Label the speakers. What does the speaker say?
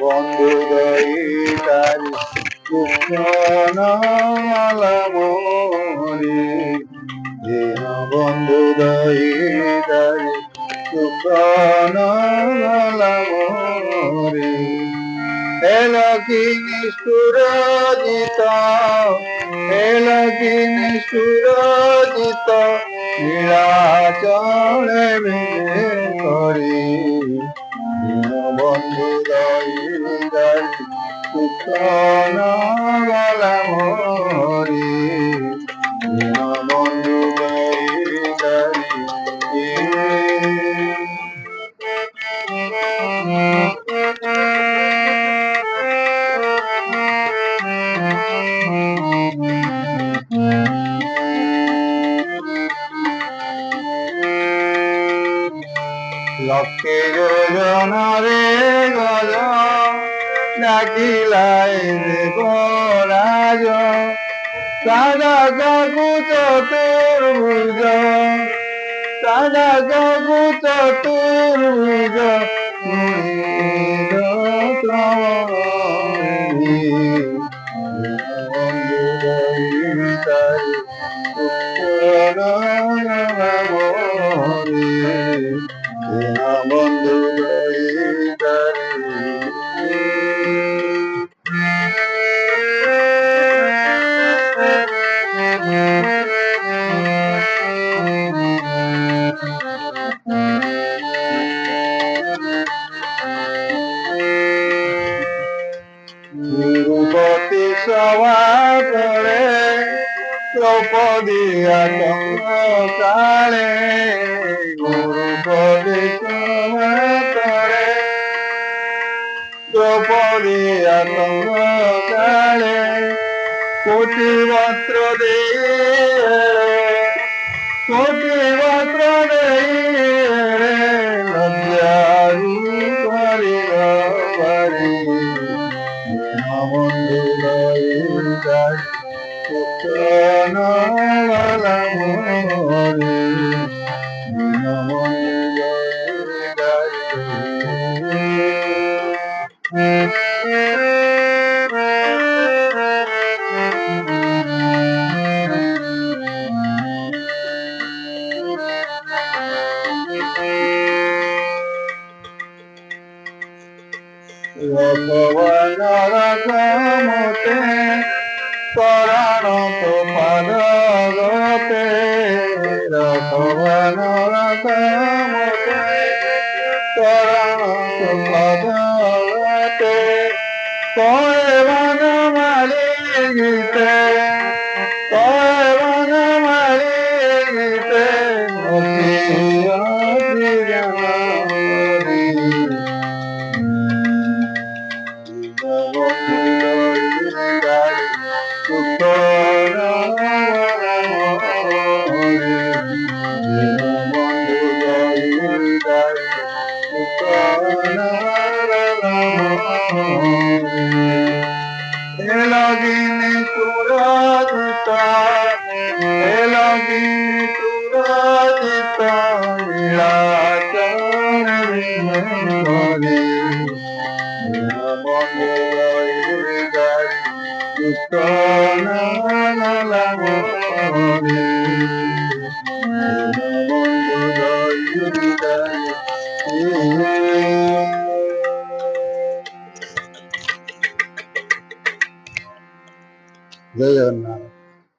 Speaker 1: বন্ধু দইটারি মরি দিন বন্ধু দইটারি মরি এলো কি নিষ্ঠুর জিত এলো কি নিষ্ঠুর জিত নীলাচলে মিলে করি বন্ধু দইটারি মরি বন্ধু দইটারি লক্ষ্মী যোজনারে গজ ডাকিলাই দেবরাজ সাদা কাকু চতুর্ভুজ সাদা কাকু চতুর্ভুজ বন্ধু গুরুপতি সভা করে দ্রৌপদী কালে গুরুপতি সভা করে দ্রৌপদী কালে কোটি বস্ত্র দিয়ে কোটি বস্ত্র দিয়ে লজ্জারি করিল পারি বন্ধু দইটারি মরি রঘুবরমতে করাণ তো পাদগতে রঘুবরমতে করাণ তো পাদগতে কয় বনমালী গীতে কয় বনমালী গীতে এলগিনি সুরজিতা এলগিনি সুরজিতা নীলাচলে করি বন্ধু দইটারি মরি বন্ধু দইটারি জয় জগন্নাথ।